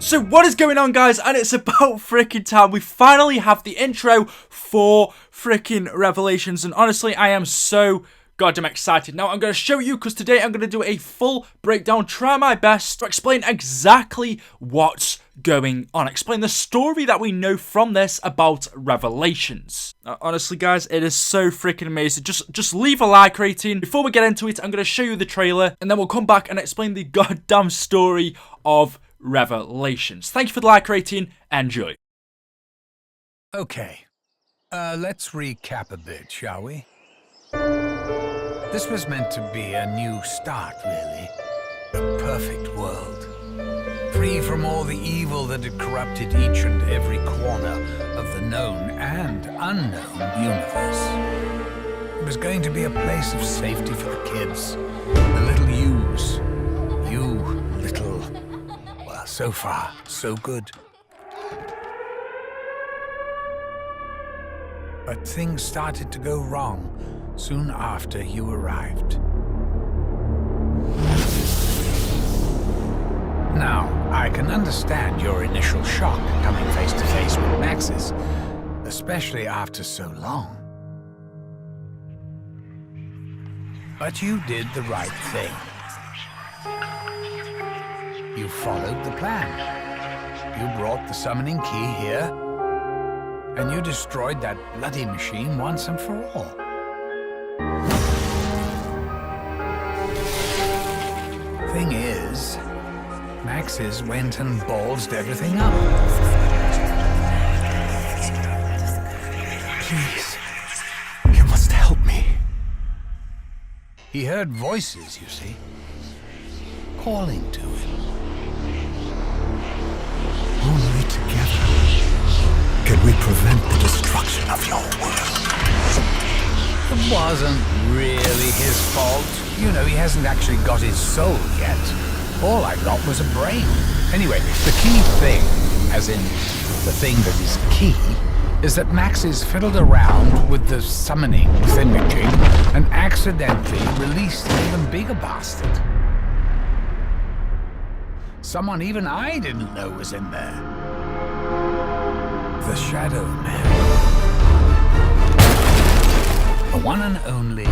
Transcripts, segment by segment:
So what is going on, guys? And it's about freaking time. We finally have the intro for freaking Revelations, and honestly, I am so goddamn excited. Now, I'm going to show you, because today I'm going to do a full breakdown, try my best to explain exactly what's going on, explain the story that we know from this about Revelations. Now, honestly, guys, it is so freaking amazing. Just leave a like rating. Before we get into it, I'm going to show you the trailer, and then we'll come back and explain the goddamn story of Revelations. Thank you for the like rating. Enjoy. Okay, let's recap a bit, shall we? This was meant to be a new start, really. A perfect world. Free from all the evil that had corrupted each and every corner of the known and unknown universe. It was going to be a place of safety for the kids, the little yous. You little... Well, so far, so good. But things started to go wrong soon after you arrived. Now, I can understand your initial shock coming face to face with MAXIS, especially after so long. But you did the right thing. You followed the plan. You brought the summoning key here, and you destroyed that bloody machine once and for all. Thing is, MAXIS went and ballsed everything up. Please, you must help me. He heard voices, you see, calling to him. Only together can we prevent the destruction of your world. It wasn't really his fault. You know, he hasn't actually got his soul yet. All I got was a brain. Anyway, the key thing, as in the thing that is key, is that MAXIS fiddled around with the summoning thingamajig and accidentally released an even bigger bastard. Someone even I didn't know was in there. The Shadow Man. The one and only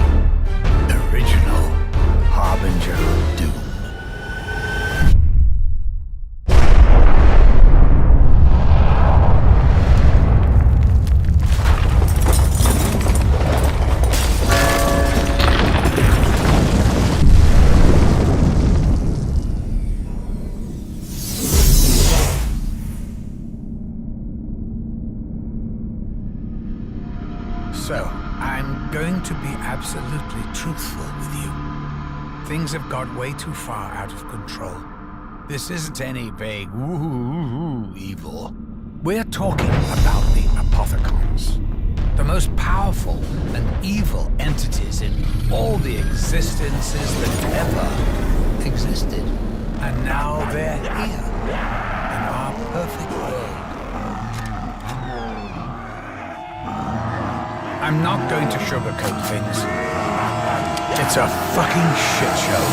original Harbinger of Doom. So, I'm going to be absolutely truthful with you. Things have got way too far out of control. This isn't any vague woo-hoo evil. We're talking about the Apothecons, the most powerful and evil entities in all the existences that ever existed. And now they're here, in our perfect world. I'm not going to sugarcoat things. It's a fucking shit show.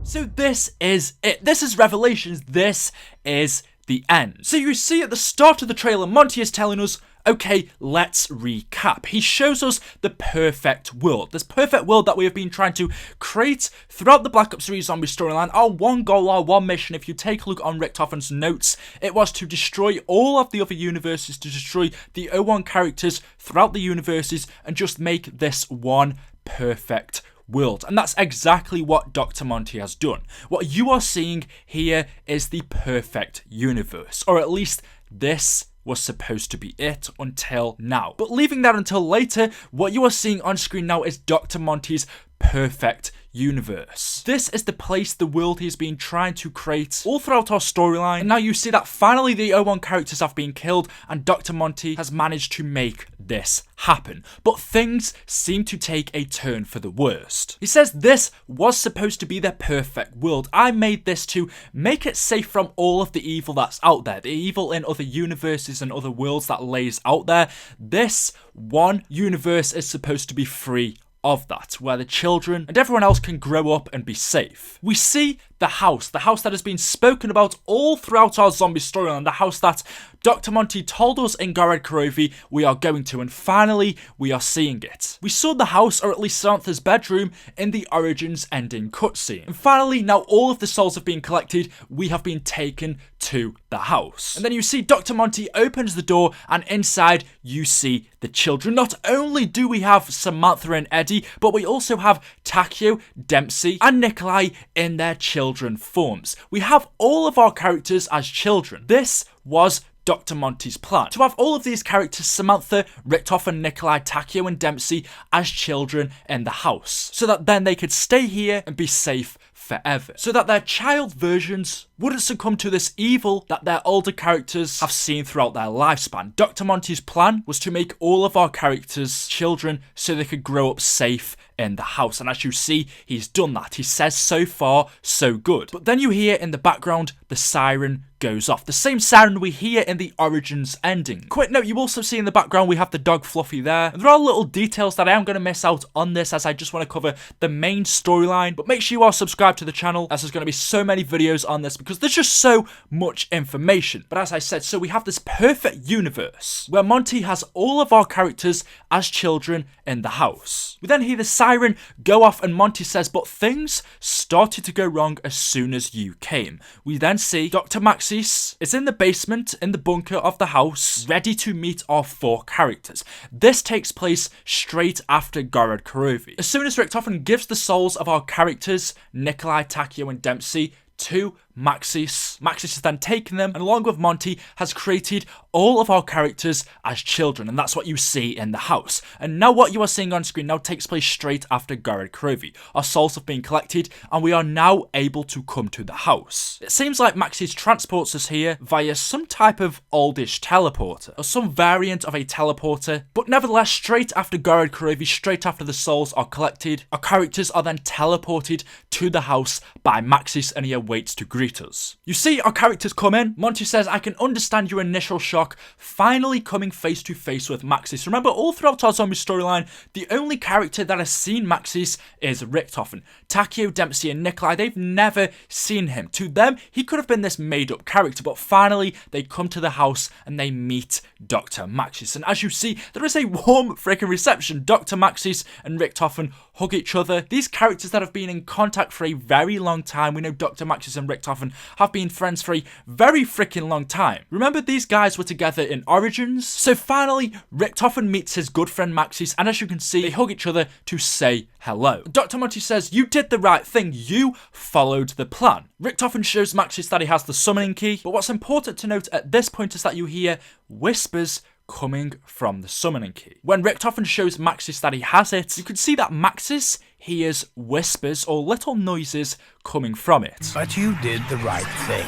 So this is it. This is Revelations. This is the end. So you see at the start of the trailer, Monty is telling us, okay, let's recap. He shows us the perfect world. This perfect world that we have been trying to create throughout the Black Ops 3 zombie storyline. Our one goal, our one mission, if you take a look on Richtofen's notes, it was to destroy all of the other universes, to destroy the O1 characters throughout the universes, and just make this one perfect world. And that's exactly what Dr. Monty has done. What you are seeing here is the perfect universe, or at least this was supposed to be it until now. But leaving that until later, what you are seeing on screen now is Dr. Monty's perfect universe. This is the place, the world he's been trying to create all throughout our storyline. And now you see that finally the O1 characters have been killed and Dr. Monty has managed to make this happen. But things seem to take a turn for the worst. He says this was supposed to be their perfect world. I made this to make it safe from all of the evil that's out there. The evil in other universes and other worlds that lays out there. This one universe is supposed to be free of that, where the children and everyone else can grow up and be safe. We see the house that has been spoken about all throughout our zombie storyline, the house that Dr. Monty told us in Gorod Karovi we are going to, and finally we are seeing it. We saw the house, or at least Samantha's bedroom, in the Origins ending cutscene. And finally, now all of the souls have been collected, we have been taken to the house. And then you see Dr. Monty opens the door, and inside you see the children. Not only do we have Samantha and Eddie, but we also have Takeo, Dempsey, and Nikolai in their children forms. We have all of our characters as children. This was Dr. Monty's plan, to have all of these characters, Samantha, Richtofen, Nikolai, Takeo, and Dempsey, as children in the house, so that then they could stay here and be safe forever, so that their child versions wouldn't succumb to this evil that their older characters have seen throughout their lifespan. Dr. Monty's plan was to make all of our characters children so they could grow up safe in the house, and as you see, he's done that. He says so far, so good. But then you hear in the background, the siren goes off. The same siren we hear in the Origins ending. Quick note, you also see in the background we have the dog Fluffy there. And there are little details that I am going to miss out on this, as I just want to cover the main storyline. But make sure you are subscribed to the channel, as there's going to be so many videos on this, because there's just so much information. But as I said, so we have this perfect universe where Monty has all of our characters as children in the house. We then hear the siren go off, and Monty says, but things started to go wrong as soon as you came. We then see Dr. MAXIS is in the basement in the bunker of the house, ready to meet our 4 characters. This takes place straight after Gorod Karovi. As soon as Richtofen gives the souls of our characters, Nikolai, Takeo, and Dempsey, to MAXIS has then taken them, and along with Monty, has created all of our characters as children, and that's what you see in the house. And now what you are seeing on screen now takes place straight after Gorod Karovi. Our souls have been collected, and we are now able to come to the house. It seems like MAXIS transports us here via some type of oldish teleporter, or some variant of a teleporter, but nevertheless, straight after Gorod Karovi, straight after the souls are collected, our characters are then teleported to the house by MAXIS, and he awaits to greet us. You see our characters come in. Monty says, I can understand your initial shock, finally coming face to face with MAXIS. Remember, all throughout our zombie storyline, the only character that has seen MAXIS is Richtofen. Takeo, Dempsey, and Nikolai, they've never seen him. To them, he could have been this made-up character, but finally, they come to the house and they meet Dr. MAXIS. And as you see, there is a warm freaking reception. Dr. MAXIS and Richtofen hug each other. These characters that have been in contact for a very long time. We know Dr. MAXIS and Richtofen have been friends for a very freaking long time. Remember, these guys were together in Origins? So finally, Richtofen meets his good friend MAXIS, and as you can see, they hug each other to say hello. Dr. Monty says, you did the right thing. You followed the plan. Richtofen shows MAXIS that he has the summoning key, but what's important to note at this point is that you hear whispers coming from the summoning key. When Richtofen shows MAXIS that he has it, you can see that MAXIS hears whispers or little noises coming from it. But you did the right thing.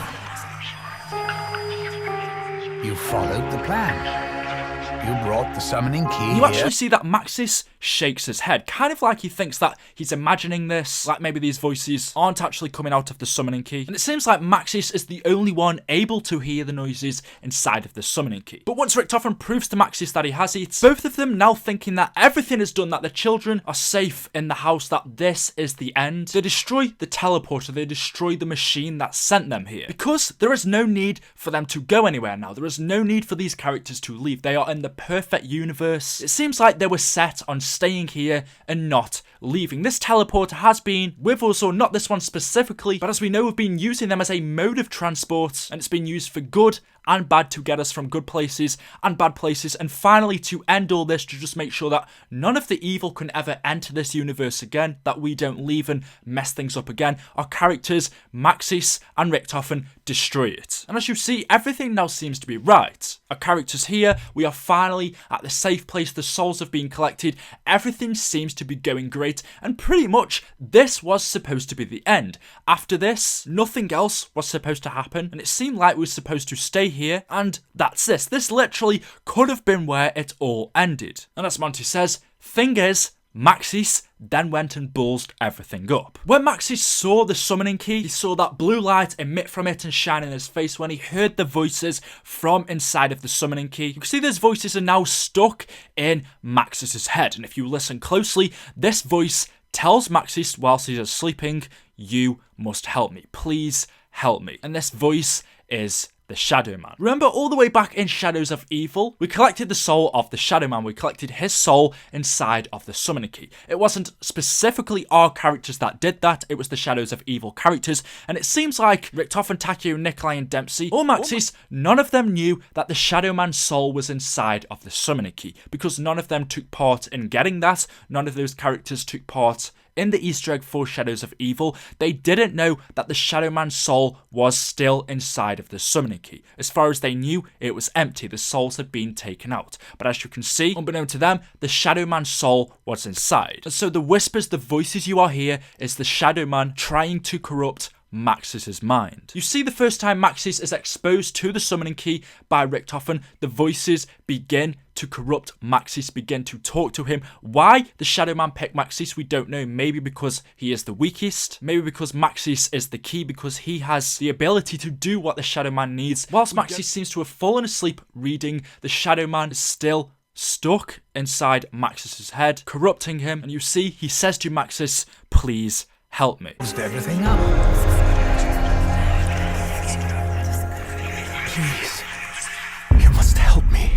You followed the plan. You brought the summoning key You actually here. see that MAXIS shakes his head, kind of like he thinks that he's imagining this, like maybe these voices aren't actually coming out of the summoning key. And it seems like MAXIS is the only one able to hear the noises inside of the summoning key. But once Richtofen proves to MAXIS that he has it, both of them now thinking that everything is done, that the children are safe in the house, that this is the end, they destroy the teleporter, they destroy the machine that sent them here. Because there is no need for them to go anywhere now. There is no need for these characters to leave. They are in the perfect universe. It seems like they were set on staying here and not leaving. This teleporter has been with us, or not this one specifically, but as we know, we've been using them as a mode of transport, and it's been used for good and bad to get us from good places and bad places, and finally to end all this, to just make sure that none of the evil can ever enter this universe again, that we don't leave and mess things up again. Our characters, MAXIS and Richtofen, destroy it. And as you see, everything now seems to be right. Our characters here, we are finally at the safe place, the souls have been collected, everything seems to be going great, and pretty much this was supposed to be the end. After this, nothing else was supposed to happen, and it seemed like we were supposed to stay here, and that's this. This literally could have been where it all ended. And as Monty says, thing is, MAXIS then went and ballsed everything up. When MAXIS saw the summoning key, he saw that blue light emit from it and shine in his face. When he heard the voices from inside of the summoning key, you can see those voices are now stuck in MAXIS's head. And if you listen closely, this voice tells MAXIS whilst he's sleeping, "You must help me. Please help me." And this voice is the Shadow Man. Remember, all the way back in Shadows of Evil, we collected the soul of the Shadow Man. We collected his soul inside of the summoning key. It wasn't specifically our characters that did that, it was the Shadows of Evil characters, and it seems like Richtofen, Takeo, Nikolai, and Dempsey, or MAXIS, none of them knew that the Shadow Man's soul was inside of the summoning key, because none of them took part in getting that. None of those characters took part in the Easter egg for Shadows of Evil. They didn't know that the Shadow Man's soul was still inside of the summoning key. As far as they knew, it was empty. The souls had been taken out. But as you can see, unbeknown to them, the Shadow Man's soul was inside. And so the whispers, the voices you are hearing, is the Shadow Man trying to corrupt MAXIS's mind. You see, the first time MAXIS is exposed to the summoning key by Richtofen, the voices begin to corrupt MAXIS, begin to talk to him. Why the Shadow Man picked MAXIS, we don't know. Maybe because he is the weakest. Maybe because MAXIS is the key, because he has the ability to do what the Shadow Man needs. Whilst MAXIS seems to have fallen asleep reading, the Shadow Man is still stuck inside MAXIS's head, corrupting him. And you see, he says to MAXIS, "Please help me." Closed everything up. Please, you must help me.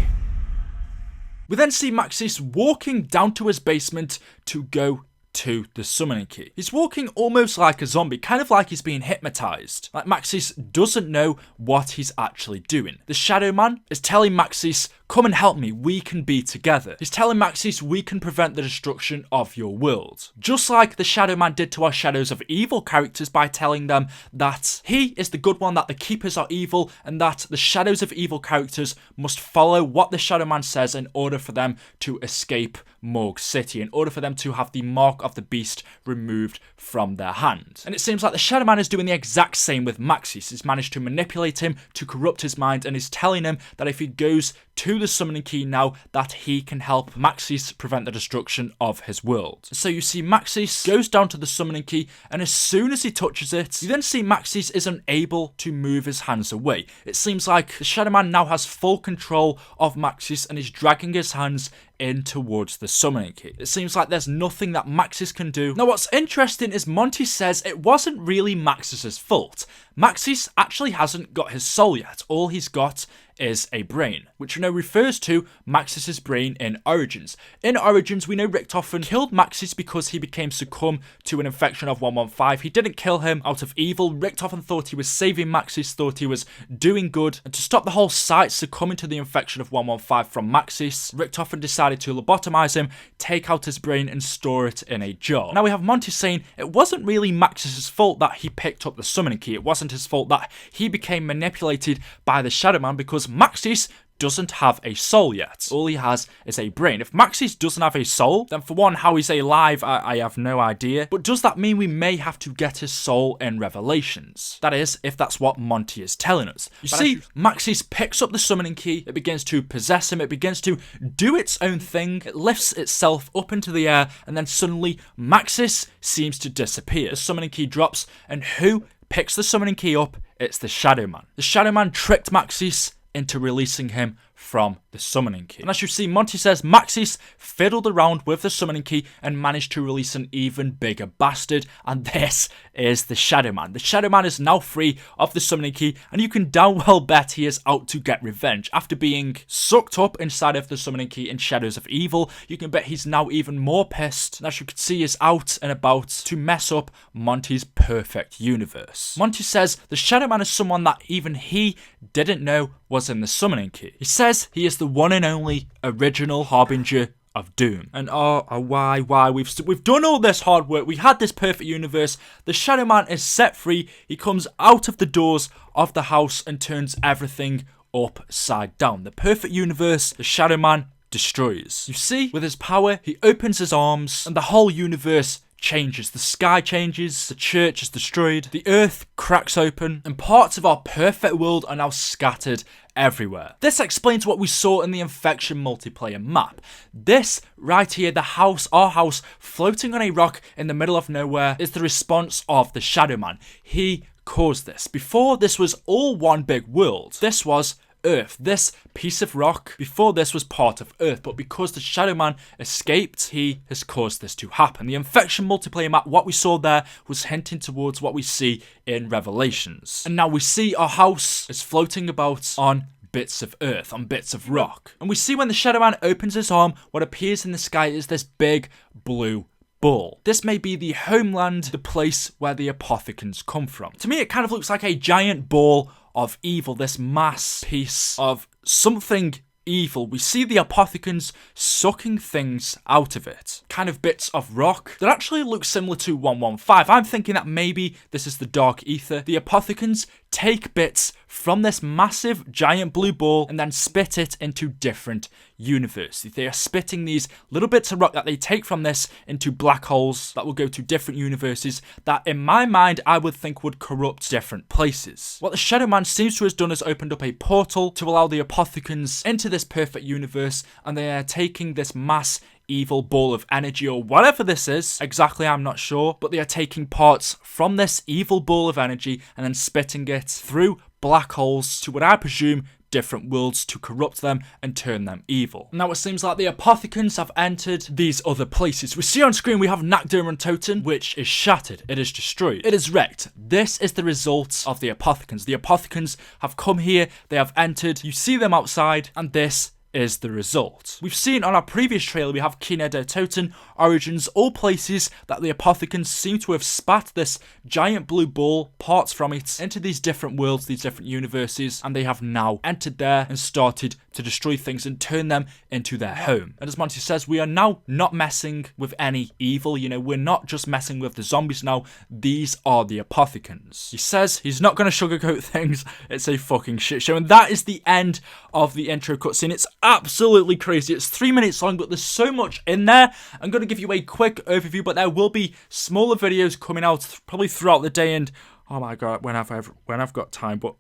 We then see MAXIS walking down to his basement to go to the summoning key. He's walking almost like a zombie, kind of like he's being hypnotized. Like MAXIS doesn't know what he's actually doing. The Shadow Man is telling MAXIS, "Come and help me, we can be together." He's telling MAXIS, "We can prevent the destruction of your world." Just like the Shadow Man did to our Shadows of Evil characters by telling them that he is the good one, that the Keepers are evil, and that the Shadows of Evil characters must follow what the Shadow Man says in order for them to escape Morgue City, in order for them to have the mark of the beast removed from their hand. And it seems like the Shadow Man is doing the exact same with MAXIS. He's managed to manipulate him, to corrupt his mind, and is telling him that if he goes to the summoning key now, that he can help MAXIS prevent the destruction of his world. So you see MAXIS goes down to the summoning key, and as soon as he touches it, you then see MAXIS is unable to move his hands away. It seems like the Shadow Man now has full control of MAXIS and is dragging his hands in towards the summoning key. It seems like there's nothing that MAXIS can do. Now what's interesting is Monty says it wasn't really MAXIS's fault. MAXIS actually hasn't got his soul yet. All he's got is a brain, which we know refers to MAXIS's brain in Origins. In Origins, we know Richtofen killed MAXIS because he became succumb to an infection of 115. He didn't kill him out of evil. Richtofen thought he was saving MAXIS, thought he was doing good, and to stop the whole site succumbing to the infection of 115 from MAXIS, Richtofen decided to lobotomize him, take out his brain, and store it in a jar. Now we have Monty saying it wasn't really MAXIS's fault that he picked up the summoning key. It wasn't his fault that he became manipulated by the Shadow Man, because MAXIS doesn't have a soul yet. All he has is a brain. If MAXIS doesn't have a soul, then for one, how he's alive, I have no idea. But does that mean we may have to get his soul in Revelations? That is, if that's what Monty is telling us. You see, MAXIS picks up the summoning key, it begins to possess him, it begins to do its own thing, it lifts itself up into the air, and then suddenly MAXIS seems to disappear. The summoning key drops, and who picks the summoning key up? It's the Shadow Man. The Shadow Man tricked MAXIS into releasing him from the summoning key. And as you see, Monty says MAXIS fiddled around with the summoning key and managed to release an even bigger bastard, and this is the Shadow Man. The Shadow Man is now free of the summoning key, and you can damn well bet he is out to get revenge. After being sucked up inside of the summoning key in Shadows of Evil, you can bet he's now even more pissed, and as you can see, he is out and about to mess up Monty's perfect universe. Monty says the Shadow Man is someone that even he didn't know was in the summoning key. He says he is the one and only original harbinger of doom. And why we've done all this hard work, we had this perfect universe, the Shadow Man is set free, he comes out of the doors of the house and turns everything upside down. The perfect universe, the Shadow Man destroys. You see, with his power, he opens his arms and the whole universe changes. The sky changes, the church is destroyed, the earth cracks open, and parts of our perfect world are now scattered everywhere. This explains what we saw in the infection multiplayer map. This right here, the house, our house, floating on a rock in the middle of nowhere, is the response of the Shadow Man. He caused this. Before, this was all one big world. This was Earth. This piece of rock, before this, was part of Earth, but because the Shadow Man escaped, he has caused this to happen. The infection multiplayer map, what we saw there, was hinting towards what we see in Revelations. And now we see our house is floating about on bits of earth, on bits of rock. And we see when the Shadow Man opens his arm, what appears in the sky is this big blue ball. This may be the homeland, the place where the apothecans come from. To me, it kind of looks like a giant ball of evil, this mass piece of something evil. We see the apothecans sucking things out of it. Kind of bits of rock that actually look similar to 115. I'm thinking that maybe this is the dark ether. The apothecans take bits from this massive giant blue ball and then spit it into different universes. They are spitting these little bits of rock that they take from this into black holes that will go to different universes that, in my mind, I would think would corrupt different places. What the Shadow Man seems to have done is opened up a portal to allow the apothecans into this perfect universe, and they are taking this mass evil ball of energy, or whatever this is exactly, I'm not sure, but they are taking parts from this evil ball of energy and then spitting it through black holes to what I presume different worlds to corrupt them and turn them evil. Now it seems like the apothecans have entered these other places. We see on screen we have Nakdur and Toten, which is shattered. It is destroyed. It is wrecked. This is the result of the apothecans. The apothecans have come here. They have entered. You see them outside, and this is the result. We've seen on our previous trailer, we have Kinedo, Toten, Origins, all places that the apothecans seem to have spat this giant blue ball, parts from it, into these different worlds, these different universes, and they have now entered there and started to destroy things and turn them into their home. And as Monty says, we are now not messing with any evil, you know, we're not just messing with the zombies now, these are the apothecans. He says he's not going to sugarcoat things, it's a fucking shit show, and that is the end of the intro cutscene. It's absolutely crazy. It's 3 minutes long, but there's so much in there. I'm going to give you a quick overview, but there will be smaller videos coming out probably throughout the day, and oh my god, when I've got time, but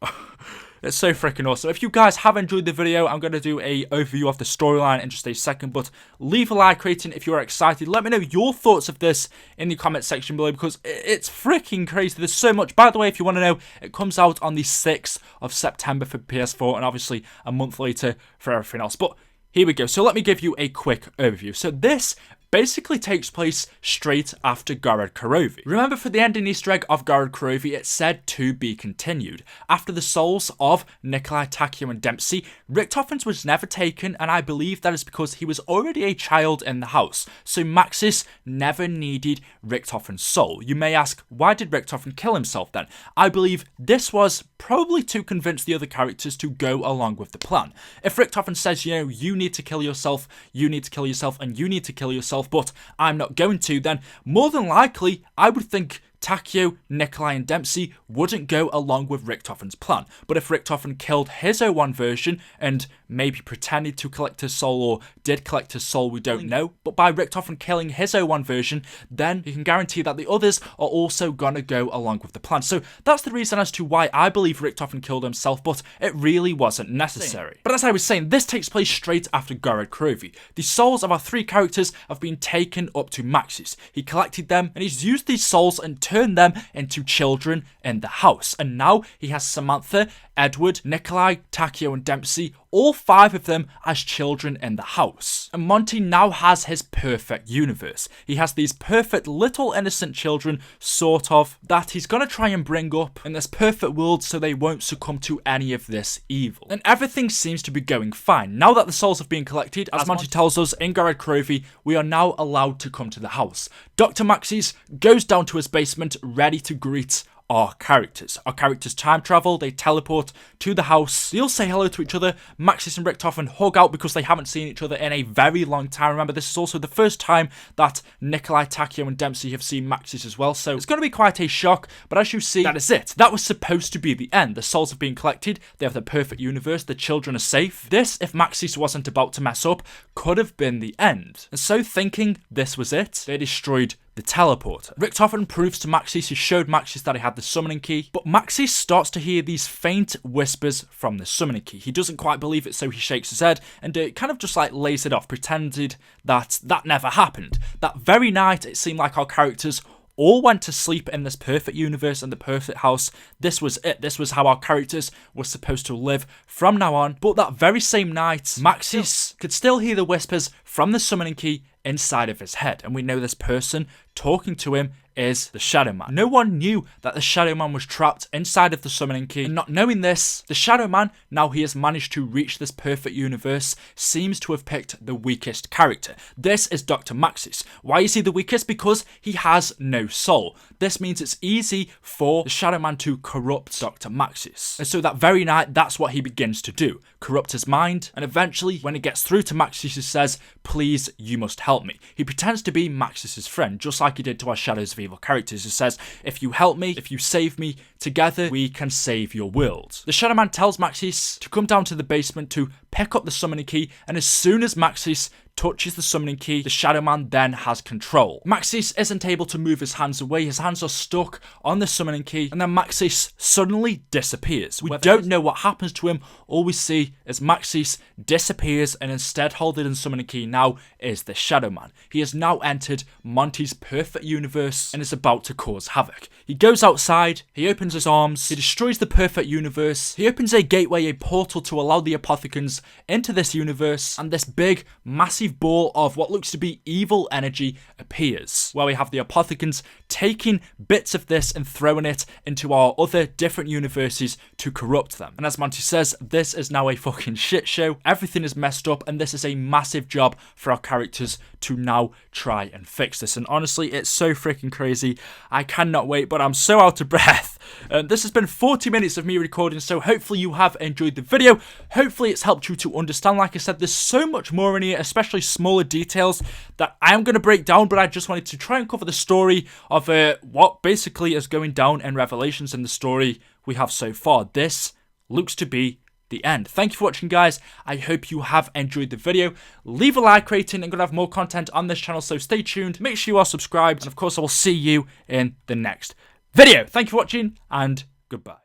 it's so freaking awesome. If you guys have enjoyed the video, I'm going to do a overview of the storyline in just a second, but leave a like rating if you're excited. Let me know your thoughts of this in the comment section below, because it's freaking crazy. There's so much. By the way, if you want to know, it comes out on the 6th of September for PS4, and obviously a month later for everything else. But here we go. So let me give you a quick overview. So this basically takes place straight after Gorod Korovi. Remember, for the ending Easter egg of Gorod Korovi, it said to be continued. After the souls of Nikolai, Takeo and Dempsey, Richthofen's was never taken, and I believe that is because he was already a child in the house, so Maxis never needed Richthofen's soul. You may ask, why did Richthofen kill himself then? I believe this was probably to convince the other characters to go along with the plan. If Richthofen says, you know, you need to kill yourself, you need to kill yourself, and you need to kill yourself, but I'm not going to, then more than likely, I would think Takeo, Nikolai and Dempsey wouldn't go along with Richthofen's plan. But if Richthofen killed his O1 version and maybe pretended to collect his soul or did collect his soul, we don't know. But by Richthofen killing his O1 version, then you can guarantee that the others are also gonna go along with the plan. So that's the reason as to why I believe Richthofen killed himself, but it really wasn't necessary. But as I was saying, this takes place straight after Gorod Korovi. The souls of our three characters have been taken up to Maxis. He collected them and he's used these souls and turned them into children in the house. And now he has Samantha, Edward, Nikolai, Takeo and Dempsey, all 5 of them as children in the house. And Monty now has his perfect universe. He has these perfect little innocent children, sort of, that he's gonna try and bring up in this perfect world so they won't succumb to any of this evil. And everything seems to be going fine. Now that the souls have been collected, as Monty tells us in Gorod Korovi, we are now allowed to come to the house. Dr. Maxis goes down to his basement, ready to greet our characters. Our characters time travel, they teleport to the house, they'll say hello to each other. Maxis and Richthofen hug out because they haven't seen each other in a very long time. Remember, this is also the first time that Nikolai, Takeo and Dempsey have seen Maxis as well, so it's going to be quite a shock, but as you see, that is it. That was supposed to be the end. The souls have been collected, they have the perfect universe, the children are safe. This, if Maxis wasn't about to mess up, could have been the end. And so thinking this was it, they destroyed the the teleporter. Richtofen proves to MAXIS, he showed MAXIS that he had the summoning key, but MAXIS starts to hear these faint whispers from the summoning key. He doesn't quite believe it, so he shakes his head and kind of just like lays it off, pretended that that never happened. That very night, it seemed like our characters all went to sleep in this perfect universe and the perfect house. This was it. This was how our characters were supposed to live from now on. But that very same night, MAXIS could still hear the whispers from the summoning key inside of his head. And we know this person talking to him is the Shadow Man. No one knew that the Shadow Man was trapped inside of the summoning key. And not knowing this, the Shadow Man, now he has managed to reach this perfect universe, seems to have picked the weakest character. This is Dr. MAXIS. Why is he the weakest? Because he has no soul. This means it's easy for the Shadow Man to corrupt Dr. MAXIS. And so that very night, that's what he begins to do. Corrupt his mind, and eventually, when it gets through to MAXIS, he says, please, you must help me. He pretends to be MAXIS's friend, just like he did to our Shadows of Evil characters, who says, if you help me, if you save me, together we can save your world. The Shadow Man tells MAXIS to come down to the basement to pick up the summoning key, and as soon as MAXIS touches the summoning key, the Shadow Man then has control. MAXIS isn't able to move his hands away, his hands are stuck on the summoning key, and then MAXIS suddenly disappears. We don't know what happens to him, all we see is MAXIS disappears, and instead holding the summoning key now is the Shadow Man. He has now entered Monty's perfect universe and is about to cause havoc. He goes outside, he opens his arms, he destroys the perfect universe, he opens a gateway, a portal to allow the Apothicans into this universe, and this big, massive ball of what looks to be evil energy appears, where we have the Apothicans taking bits of this and throwing it into our other different universes to corrupt them. And as Monty says, this is now a fucking shit show. Everything is messed up, and this is a massive job for our characters to now try and fix this. And honestly, it's so freaking crazy. I cannot wait, but I'm so out of breath. This has been 40 minutes of me recording, so hopefully you have enjoyed the video. Hopefully it's helped you to understand. Like I said, there's so much more in here, especially smaller details that I am going to break down, but I just wanted to try and cover the story of what basically is going down in Revelations in the story we have so far. This looks to be the end. Thank you for watching, guys. I hope you have enjoyed the video. Leave a like rating. I'm going to have more content on this channel, so stay tuned. Make sure you are subscribed, and of course I will see you in the next video. Thank you for watching, and goodbye.